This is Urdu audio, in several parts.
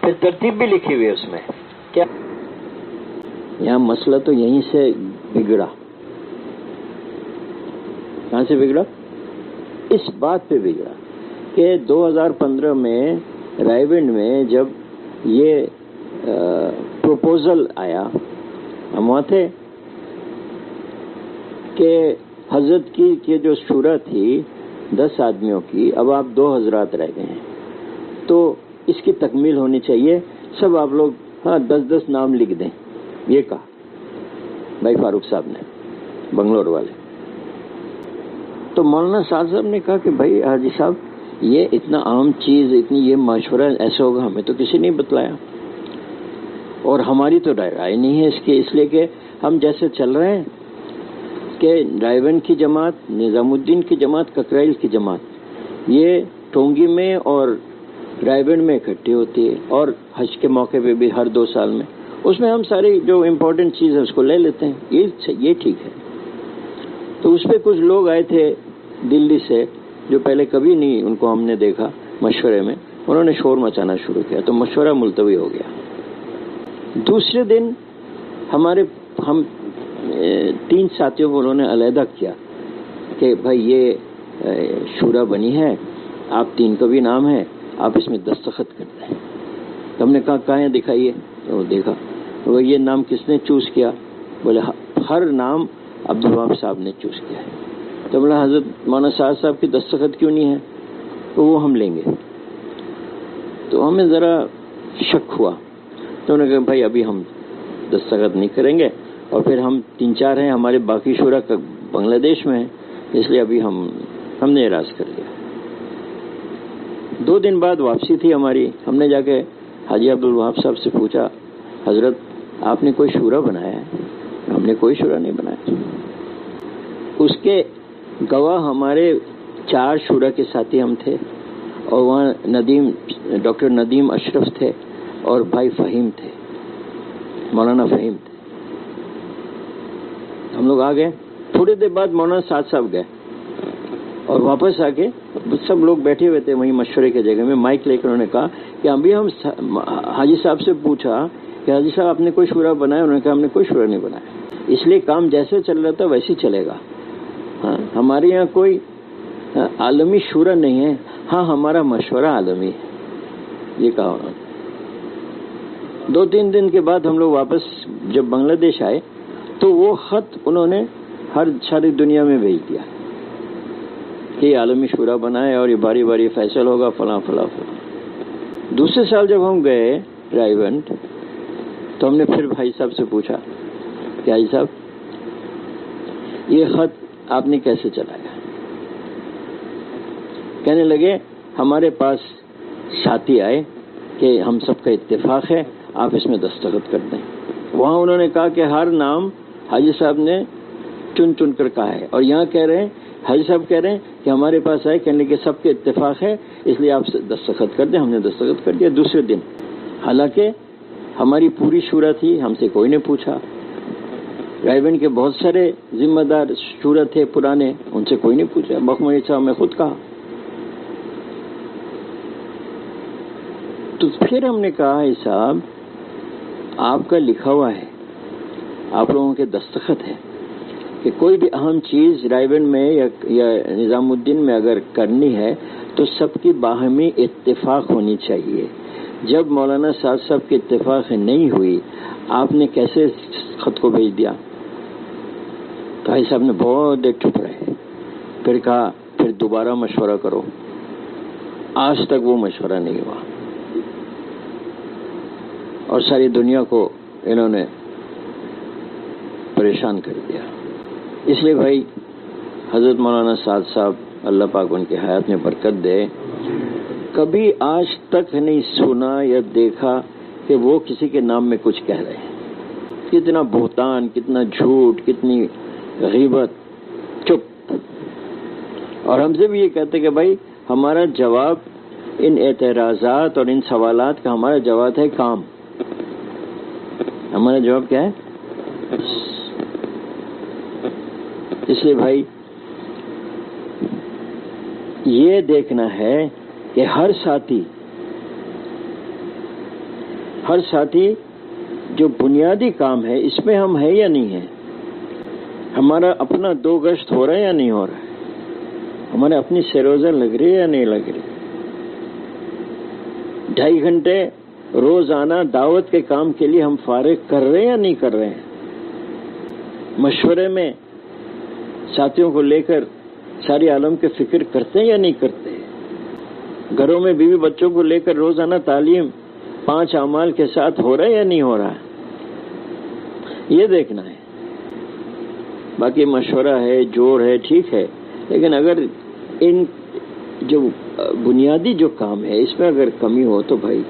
پھر ترتیب بھی لکھی ہوئی ہے اس میں. کیا یہاں مسئلہ تو یہیں سے بگڑا. کہاں سے بگڑا؟ اس بات پہ بگڑا کہ 2015 میں رائے ونڈ میں جب یہ پروپوزل آیا، ہم وہاں تھے کہ حضرت کی جو شورا تھی 10 آدمیوں کی، اب آپ 2 حضرات رہ گئے ہیں تو اس کی تکمیل ہونی چاہیے، سب آپ لوگ 10 نام لکھ دیں. یہ کہا بھائی فاروق صاحب نے، بنگلور والے. تو مولانا سعد صاحب نے کہا کہ بھائی حاجی صاحب یہ اتنا عام چیز، اتنی یہ مشورہ ایسا ہوگا، ہمیں تو کسی نے بتلایا اور ہماری تو رائے نہیں ہے اس کی، اس لیے کہ ہم جیسے چل رہے ہیں کہ رائے کی جماعت، نظام الدین کی جماعت، ککرائل کی جماعت یہ ٹونگی میں اور رائے میں اکٹھی ہوتی ہے، اور حج کے موقع پہ بھی ہر 2 سال میں، اس میں ہم ساری جو امپورٹنٹ چیز ہے اس کو لے لیتے ہیں، یہ ٹھیک ہے. تو اس پہ کچھ لوگ آئے تھے دلی سے جو پہلے کبھی نہیں ان کو ہم نے دیکھا مشورے میں، انہوں نے شور مچانا شروع کیا تو مشورہ ملتوی ہو گیا. دوسرے دن ہم 3 ساتھیوں کو انہوں نے علیحدہ کیا کہ بھائی یہ شورا بنی ہے، آپ 3 کا بھی نام ہے، آپ اس میں دستخط کر دیں. تو ہم نے کہا کہاں دکھائیے، تو دیکھا وہ یہ نام کس نے چوز کیا، بولے ہر نام عبدالوہاب صاحب نے چوز کیا ہے. تو بولا حضرت مولانا سعد صاحب کی دستخط کیوں نہیں ہے، تو وہ ہم لیں گے. تو ہمیں ذرا شک ہوا تو انہوں نے کہا بھائی ابھی ہم دستخط نہیں کریں گے، اور پھر ہم 3-4 ہیں، ہمارے باقی شورا بنگلہ دیش میں ہیں، اس لیے ابھی ہم نے اعراض کر لیا. 2 دن بعد واپسی تھی ہماری، ہم نے جا کے حاجی عبدالوہاب صاحب سے پوچھا حضرت آپ نے کوئی شورا بنایا ہے؟ ہم نے کوئی شورا نہیں بنایا. اس کے گواہ ہمارے 4 شورا کے ساتھی ہم تھے، اور وہاں ڈاکٹر ندیم اشرف تھے اور بھائی فہیم تھے، مولانا فہیم تھے. ہم لوگ آ گئے. تھوڑی دیر بعد مولانا سعد صاحب گئے اور واپس آ کے سب لوگ بیٹھے ہوئے تھے وہیں مشورے کی جگہ میں، مائک لے کر انہوں نے کہا کہ ابھی ہم حاجی صاحب سے پوچھا کہ حاجی صاحب آپ نے کوئی شورا بنایا؟ انہوں نے کہا ہم نے کوئی شورا نہیں بنایا، اس لیے کام جیسے چل رہا تھا ویسے ہی چلے گا. ہمارے یہاں کوئی عالمی شورا نہیں ہے، ہمارا مشورہ عالمی ہے، یہ کہا انہوں نے. 2-3 دن کے بعد ہم لوگ واپس جب بنگلہ دیش آئے تو وہ خط انہوں نے ساری دنیا میں بھیج دیا کہ یہ عالمی شورا بنائے اور یہ باری باری فیصل ہوگا فلاں فلاں فلاں. دوسرے سال جب ہم گئے رائے ونڈ تو ہم نے پھر بھائی صاحب سے پوچھا کہ بھائی صاحب یہ خط آپ نے کیسے چلایا؟ کہنے لگے ہمارے پاس ساتھی آئے کہ ہم سب کا اتفاق ہے، آپ اس میں دستخط کر دیں. وہاں انہوں نے کہا کہ ہر نام حاجی صاحب نے چن کر کہا ہے، اور یہاں کہہ رہے ہیں حاجی صاحب کہہ رہے ہیں کہ ہمارے پاس آئے، کہنے کہ سب کے اتفاق ہے اس لیے آپ دستخط کر دیں. ہم نے دستخط کر دیا دوسرے دن، حالانکہ ہماری پوری شورا تھی، ہم سے کوئی نے پوچھا. رائے ونڈ کے بہت سارے ذمہ دار شورا تھے پرانے، ان سے کوئی نہیں پوچھا، مخملی صاحب میں خود کہا. تو پھر ہم نے کہا صاحب آپ کا لکھا ہوا ہے، آپ لوگوں کے دستخط ہے کہ کوئی بھی اہم چیز رائے ونڈ میں یا نظام الدین میں اگر کرنی ہے تو سب کی باہمی اتفاق ہونی چاہیے. جب مولانا سعد صاحب کی اتفاق نہیں ہوئی آپ نے کیسے خط کو بھیج دیا؟ تو بھائی صاحب نے بہت دیر چپ رہے، پھر کہا پھر دوبارہ مشورہ کرو. آج تک وہ مشورہ نہیں ہوا اور ساری دنیا کو انہوں نے پریشان کر دیا. اس لیے بھائی حضرت مولانا سعد صاحب اللہ پاک ان کی حیات میں برکت دے، کبھی آج تک نہیں سنا یا دیکھا کہ وہ کسی کے نام میں کچھ کہہ رہے ہیں. کتنا بہتان، کتنا جھوٹ، کتنی غیبت، چپ. اور ہم سے بھی یہ کہتے کہ بھائی ہمارا جواب ان اعتراضات اور ان سوالات کا ہمارا جواب ہے کام. ہمارا جواب کیا ہے؟ اس لیے بھائی یہ دیکھنا ہے کہ ہر ساتھی ہر ساتھی جو بنیادی کام ہے اس میں ہم ہیں یا نہیں ہیں؟ ہمارا اپنا 2 گشت ہو رہا ہے یا نہیں ہو رہا ہے؟ ہمارے اپنی سروزہ لگ رہی ہے یا نہیں لگ رہی؟ 2.5 گھنٹے روزانہ دعوت کے کام کے لیے ہم فارغ کر رہے ہیں یا نہیں کر رہے ہیں؟ مشورے میں ساتھیوں کو لے کر ساری عالم کے فکر کرتے ہیں یا نہیں کرتے؟ گھروں میں بیوی بچوں کو لے کر روزانہ تعلیم 5 اعمال کے ساتھ ہو رہا ہے یا نہیں ہو رہا ہے؟ یہ دیکھنا ہے۔ باقی مشورہ ہے، جوڑ ہے، ٹھیک ہے، لیکن اگر ان جو بنیادی جو کام ہے اس میں اگر کمی ہو تو بھائی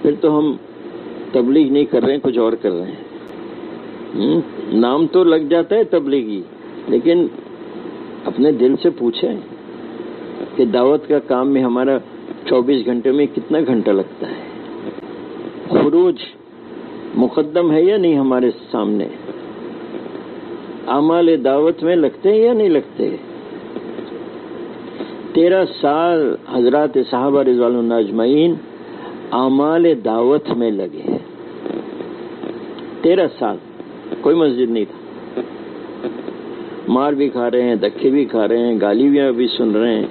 پھر تو ہم تبلیغ نہیں کر رہے ہیں، کچھ اور کر رہے ہیں۔ نام تو لگ جاتا ہے تبلیغی، لیکن اپنے دل سے پوچھیں کہ دعوت کا کام میں ہمارا 24 گھنٹے میں کتنا گھنٹہ لگتا ہے؟ خروج مقدم ہے یا نہیں ہمارے سامنے؟ اعمال دعوت میں لگتے ہیں یا نہیں لگتے؟ 13 سال حضرات صحابہ رضوان اللہ اجمعین اعمال دعوت میں لگے ہیں۔ 13 سال کوئی مسجد نہیں تھا، مار بھی کھا رہے ہیں، دھکے بھی کھا رہے ہیں، گالیاں بھی سن رہے ہیں۔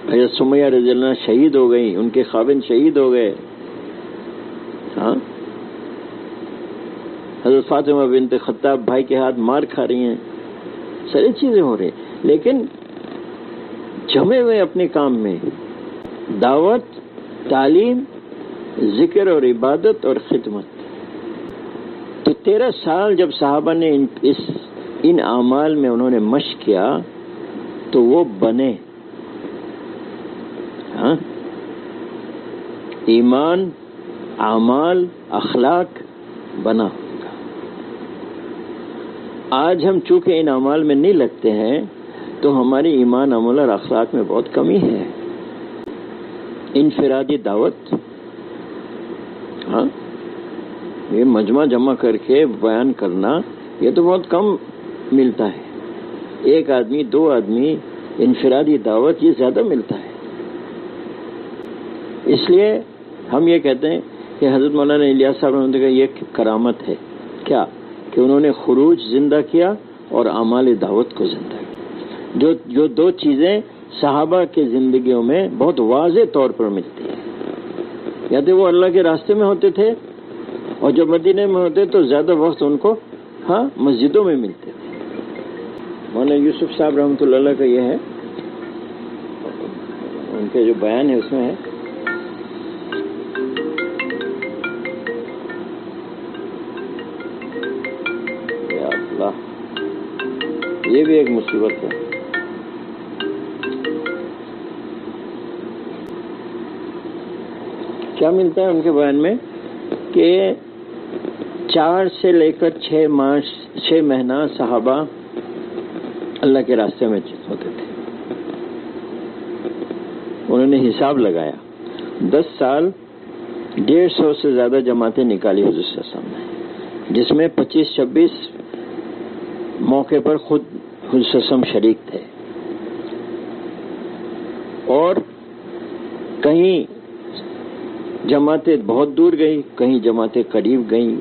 حضرت سمیہ رضی اللہ عنہا شہید ہو گئی، ان کے خاوند شہید ہو گئے، ہاں، حضرت فاطمہ بنت خطاب بھائی کے ہاتھ مار کھا رہی ہیں، ساری چیزیں ہو رہی ہیں، لیکن جمے ہوئے اپنے کام میں دعوت، تعلیم، ذکر اور عبادت اور خدمت۔ تو 13 سال جب صحابہ نے ان اعمال میں انہوں نے مشق کیا تو وہ بنے، ہاں، ایمان، اعمال، اخلاق بنا۔ آج ہم چونکہ ان اعمال میں نہیں لگتے ہیں تو ہماری ایمان، عمل اور اخلاق میں بہت کمی ہے۔ انفرادی دعوت، ہاں، یہ مجمع جمع کر کے بیان کرنا یہ تو بہت کم ملتا ہے۔ 1 آدمی 2 آدمی انفرادی دعوت یہ زیادہ ملتا ہے۔ اس لیے ہم یہ کہتے ہیں کہ حضرت مولانا الیاس صاحب رحمۃ اللہ کا یہ کرامت ہے کیا کہ انہوں نے خروج زندہ کیا اور اعمال دعوت کو زندہ کیا، جو 2 چیزیں صحابہ کی زندگیوں میں بہت واضح طور پر ملتی ہیں۔ یا تو وہ اللہ کے راستے میں ہوتے تھے، اور جب مدینے میں ہوتے تو زیادہ وقت ان کو ہاں مسجدوں میں ملتے تھے۔ مولانا یوسف صاحب رحمۃ اللہ کا یہ ہے، ان کے جو بیان ہے اس میں ہے، یا اللہ، یہ بھی ایک مصیبت ہے۔ کیا ملتا ہے ان کے بیان میں کہ 4 سے لے کر 6 مہینہ صحابہ اللہ کے راستے میں ہوتے تھے۔ انہوں نے حساب لگایا، 10 سال 150 سے زیادہ جماعتیں نکالی حضور صلی اللہ علیہ وسلم نے، جس میں 25-26 موقع پر خود حضور صلی اللہ علیہ وسلم شریک تھے، اور کہیں جماعتیں بہت دور گئی، کہیں جماعتیں قریب گئیں،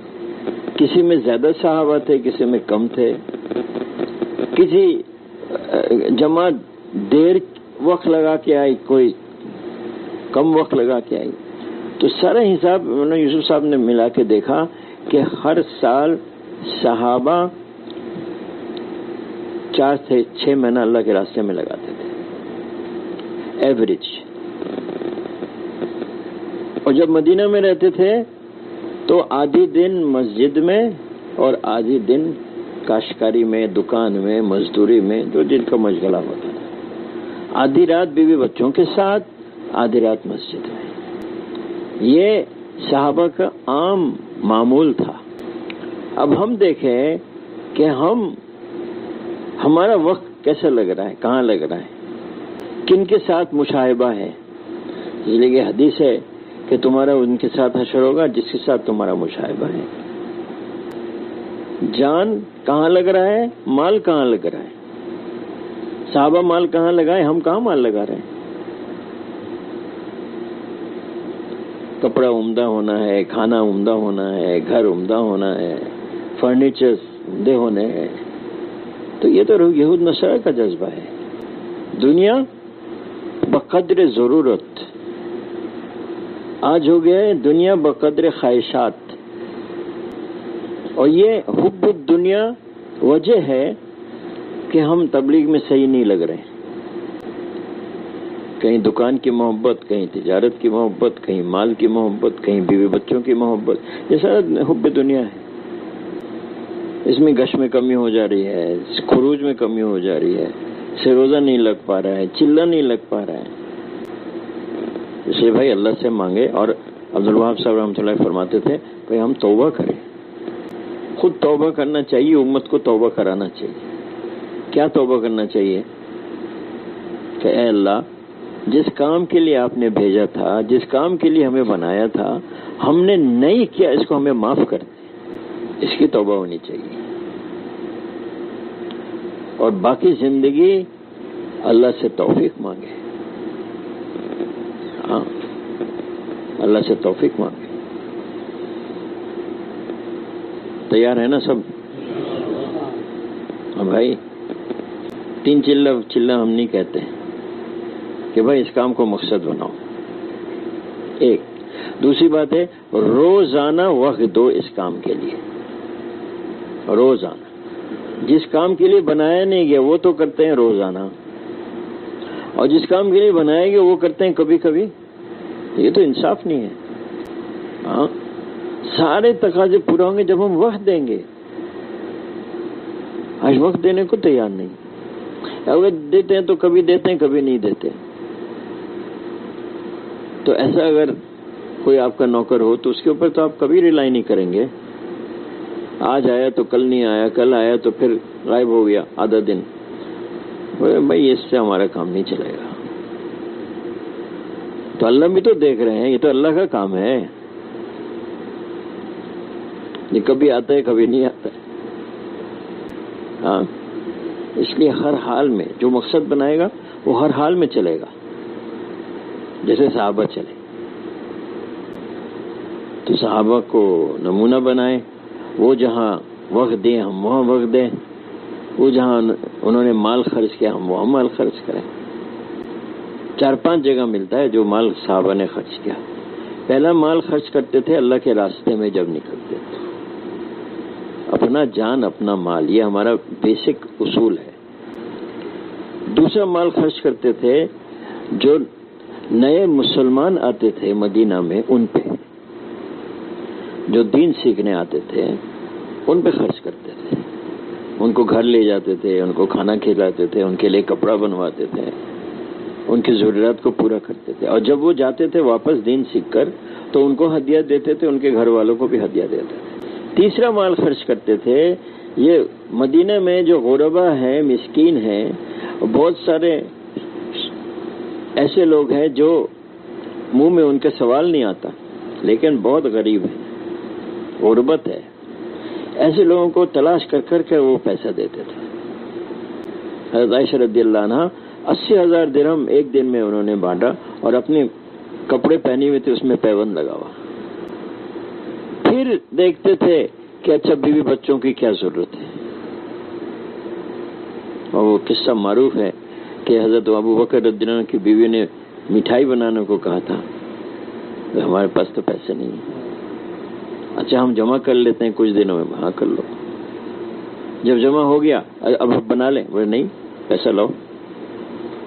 کسی میں زیادہ صحابہ تھے، کسی میں کم تھے، کسی جماعت دیر وقت لگا کے آئی، کوئی کم وقت لگا کے آئی۔ تو سارا حساب مولانا یوسف صاحب نے ملا کے دیکھا کہ ہر سال صحابہ 4 سے 6 مہینہ اللہ کے راستے میں لگاتے تھے ایوریج، اور جب مدینہ میں رہتے تھے تو آدھی دن مسجد میں اور آدھی دن کاشتکاری میں، دکان میں، مزدوری میں، جو جن کا مشغلہ ہوتا تھا، آدھی رات بیوی بچوں کے ساتھ، آدھی رات مسجد میں۔ یہ صحابہ کا عام معمول تھا۔ اب ہم دیکھیں کہ ہمارا وقت کیسا لگ رہا ہے، کہاں لگ رہا ہے، کن کے ساتھ مشاہبہ ہے۔ اس لیے کہ حدیث ہے کہ تمہارا ان کے ساتھ حشر ہوگا جس کے ساتھ تمہارا مشاہبہ ہے۔ جان کہاں لگ رہا ہے، مال کہاں لگ رہا ہے۔ صحابہ مال کہاں لگائے، ہم کہاں مال لگا رہے ہیں۔ کپڑا عمدہ ہونا ہے، کھانا عمدہ ہونا ہے، گھر عمدہ ہونا ہے، فرنیچر عمدے ہونے ہیں. تو یہ تو یہود نصارہ کا جذبہ ہے. دنیا بقدر ضرورت. آج ہو گیا ہے دنیا بقدر خواہشات. اور یہ حب الدنیا وجہ ہے کہ ہم تبلیغ میں صحیح نہیں لگ رہے. کہیں دکان کی محبت، کہیں تجارت کی محبت، کہیں مال کی محبت، کہیں بیوی بچوں کی محبت. یہ سارا حب دنیا ہے. اس میں گش میں کمی ہو جا رہی ہے، خروج میں کمی ہو جا رہی ہے، سے روزہ نہیں لگ پا رہا ہے، چلہ نہیں لگ پا رہا ہے. اس لیے بھائی اللہ سے مانگے. اور عبدالوہاب صاحب رحمۃ اللہ فرماتے تھے بھائی ہم توبہ کریں. خود توبہ کرنا چاہیے، امت کو توبہ کرانا چاہیے. کیا توبہ کرنا چاہیے کہ اے اللہ جس کام کے لیے آپ نے بھیجا تھا، جس کام کے لیے ہمیں بنایا تھا، ہم نے نہیں کیا، اس کو ہمیں معاف کر دیں. اس کی توبہ ہونی چاہیے. اور باقی زندگی اللہ سے توفیق مانگے. ہاں اللہ سے توفیق مانگے. تیار ہے نا سب؟ ہاں بھائی، 3 چلہ ہم نہیں کہتے کہ بھائی اس کام کو مقصد بناؤ. ایک دوسری بات ہے روزانہ وقت دو اس کام کے لیے. روزانہ جس کام کے لیے بنایا نہیں گیا وہ تو کرتے ہیں روزانہ، اور جس کام کے لیے بنایا گیا وہ کرتے ہیں کبھی کبھی. یہ تو انصاف نہیں ہے. ہاں سارے تقاضے پورا ہوں گے جب ہم وقت دیں گے. آج وقت دینے کو تیار نہیں. اگر دیتے ہیں تو کبھی دیتے ہیں، کبھی نہیں دیتے. تو ایسا اگر کوئی آپ کا نوکر ہو تو اس کے اوپر تو آپ کبھی ریلائی نہیں کریں گے. آج آیا تو کل نہیں آیا، کل آیا تو پھر غائب ہو گیا آدھا دن. بھائی اس سے ہمارا کام نہیں چلے گا. تو اللہ بھی تو دیکھ رہے ہیں، یہ تو اللہ کا کام ہے. یہ کبھی آتا ہے کبھی نہیں آتا ہے. ہاں اس لیے ہر حال میں جو مقصد بنائے گا وہ ہر حال میں چلے گا، جیسے صحابہ چلے. تو صحابہ کو نمونہ بنائے. وہ جہاں وقت دیں ہم وہاں وقت دیں، وہ جہاں انہوں نے مال خرچ کیا ہم وہاں مال خرچ کریں. 4-5 جگہ ملتا ہے جو مال صحابہ نے خرچ کیا. پہلا مال خرچ کرتے تھے اللہ کے راستے میں جب نکلتے تھے. اپنا جان اپنا مال، یہ ہمارا بیسک اصول ہے. دوسرا مال خرچ کرتے تھے جو نئے مسلمان آتے تھے مدینہ میں، ان پہ جو دین سیکھنے آتے تھے ان پہ خرچ کرتے تھے. ان کو گھر لے جاتے تھے، ان کو کھانا کھلاتے تھے، ان کے لیے کپڑا بنواتے تھے، ان کی ضروریات کو پورا کرتے تھے. اور جب وہ جاتے تھے واپس دین سیکھ کر تو ان کو ہدیہ دیتے تھے، ان کے گھر والوں کو بھی ہدیہ دیتے تھے. تیسرا مال خرچ کرتے تھے یہ مدینہ میں جو غربا ہیں، مسکین ہیں، بہت سارے ایسے لوگ ہیں جو منہ میں ان کے سوال نہیں آتا لیکن بہت غریب ہیں، غربت ہے. ایسے لوگوں کو تلاش کر کر کے وہ پیسہ دیتے تھے. حضرت عائشہ رضی اللہ عنہ 80,000 درہم ایک دن میں انہوں نے بانٹا، اور اپنے کپڑے پہنے ہوئے تھے اس میں پیوند لگا ہوا. پھر دیکھتے تھے کہ اچھا بیوی بچوں کی کیا ضرورت ہے. اور وہ قصہ معروف ہے کہ حضرت ابو بکر رضی اللہ عنہ کی بیوی نے مٹھائی بنانے کو کہا تھا. ہمارے پاس تو پیسے نہیں ہیں. اچھا ہم جمع کر لیتے ہیں کچھ دنوں میں. ہاں کر لو. جب جمع ہو گیا اب بنا لیں. بولے نہیں، پیسہ لاؤ،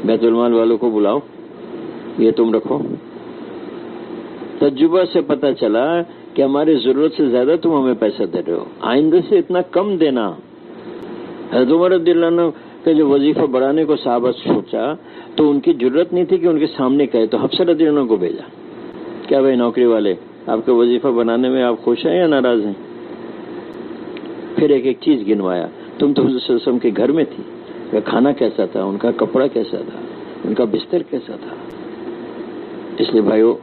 بیت المال والوں کو بلاؤ، یہ تم رکھو. تجربہ سے پتہ چلا کہ ہماری ضرورت سے زیادہ تم ہمیں پیسہ دے رہے ہو، آئندہ سے اتنا کم دینا. حضرت عمر رضی اللہ عنہ کا جو وظیفہ بڑھانے کو صحابہ سوچا تو ان کی ضرورت نہیں تھی کہ ان کے سامنے کہے، تو حفصہ رضی اللہ عنہ کو بھیجا. کیا بھائی نوکری والے، آپ کا وظیفہ بنانے میں آپ خوش ہیں یا ناراض ہیں؟ پھر ایک ایک چیز گنوایا. تم تو حضور صلی اللہ علیہ وسلم کے گھر میں تھی، ان کا کھانا کیسا تھا، ان کا کپڑا کیسا تھا، ان کا بستر کیسا تھا. اس لیے بھائیو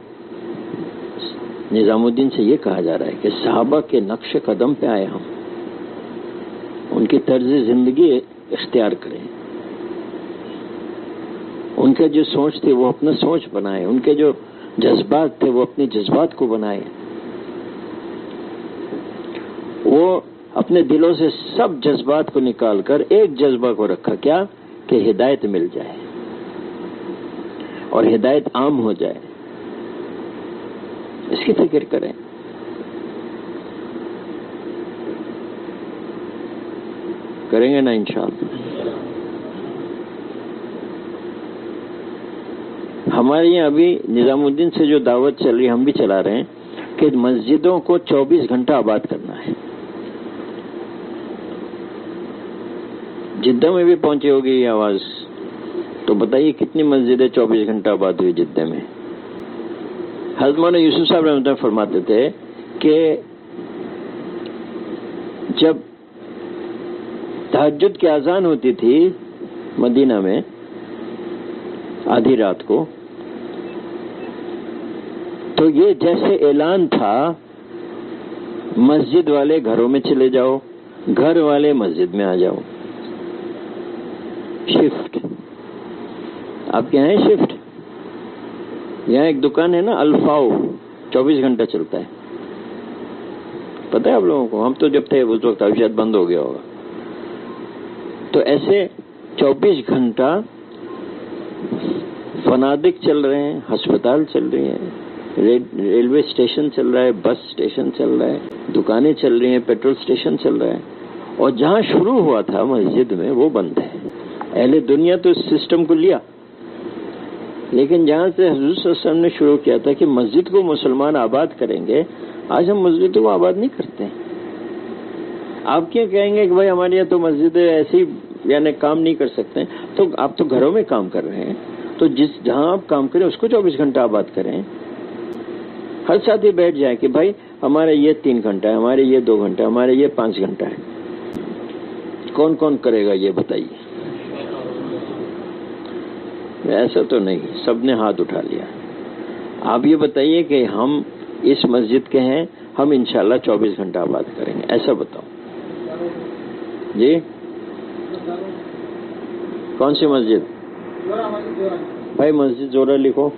نظام الدین سے یہ کہا جا رہا ہے کہ صحابہ کے نقش قدم پہ آئے ہم، ان کی طرز زندگی اختیار کریں. ان کا جو سوچ تھی وہ اپنا سوچ بنائے. ان کے جو جذبات تھے وہ اپنے جذبات کو بنائے. وہ اپنے دلوں سے سب جذبات کو نکال کر ایک جذبہ کو رکھا, کیا کہ ہدایت مل جائے اور ہدایت عام ہو جائے. اس کی فکر کریں. کریں گے نا انشاءاللہ. ہمارے یہاں ابھی نظام الدین سے جو دعوت چل رہی ہے ہم بھی چلا رہے ہیں کہ مسجدوں کو 24 گھنٹہ آباد کرنا ہے. جدہ میں بھی پہنچی ہوگی یہ آواز, تو بتائیے کتنی مسجدیں 24 گھنٹہ آباد ہوئی جدہ میں. حضرت مولانا یوسف صاحب رحمۃ اللہ فرماتے تھے کہ جب تہجد کی اذان ہوتی تھی مدینہ میں آدھی رات کو, تو یہ جیسے اعلان تھا مسجد والے گھروں میں چلے جاؤ, گھر والے مسجد میں آ جاؤ. شفٹ, آپ کے یہاں ہے شفٹ؟ یہاں ایک دکان ہے نا الفاؤ, 24 گھنٹہ چلتا ہے, پتہ ہے آپ لوگوں کو؟ ہم تو جب تھے اس وقت اب شاید بند ہو گیا ہوگا. تو ایسے 24 گھنٹہ فنادق چل رہے ہیں, ہسپتال چل رہی ہیں, ریلوے اسٹیشن چل رہا ہے, بس اسٹیشن چل رہا ہے, دکانیں چل رہی ہیں, پیٹرول اسٹیشن چل رہا ہے. اور جہاں شروع ہوا تھا مسجد میں وہ بند ہے. اہل دنیا تو اس سسٹم کو لیا, لیکن جہاں سے حضور صلی اللہ علیہ وسلم نے شروع کیا تھا کہ مسجد کو مسلمان آباد کریں گے, آج ہم مسجدوں کو آباد نہیں کرتے. آپ کیا کہیں گے کہ بھائی ہمارے یہاں تو مسجدیں ایسی یعنی کام نہیں کر سکتے, تو آپ تو گھروں میں کام کر رہے ہیں, تو جہاں آپ کام کریں اس کو 24 گھنٹہ آباد کریں. ہر ساتھی بیٹھ جائے کہ بھائی ہمارے یہ 3 گھنٹہ ہے, ہمارے یہ 2 گھنٹہ ہے, ہمارے یہ 5 گھنٹہ ہے. کون کون کرے گا یہ بتائیے؟ ایسا تو نہیں, سب نے ہاتھ اٹھا لیا. آپ یہ بتائیے کہ ہم اس مسجد کے ہیں, ہم انشاءاللہ 24 گھنٹہ آباد کریں گے, ایسا بتاؤ جی. کون سی مسجد؟ بھائی مسجد زورہ لکھو.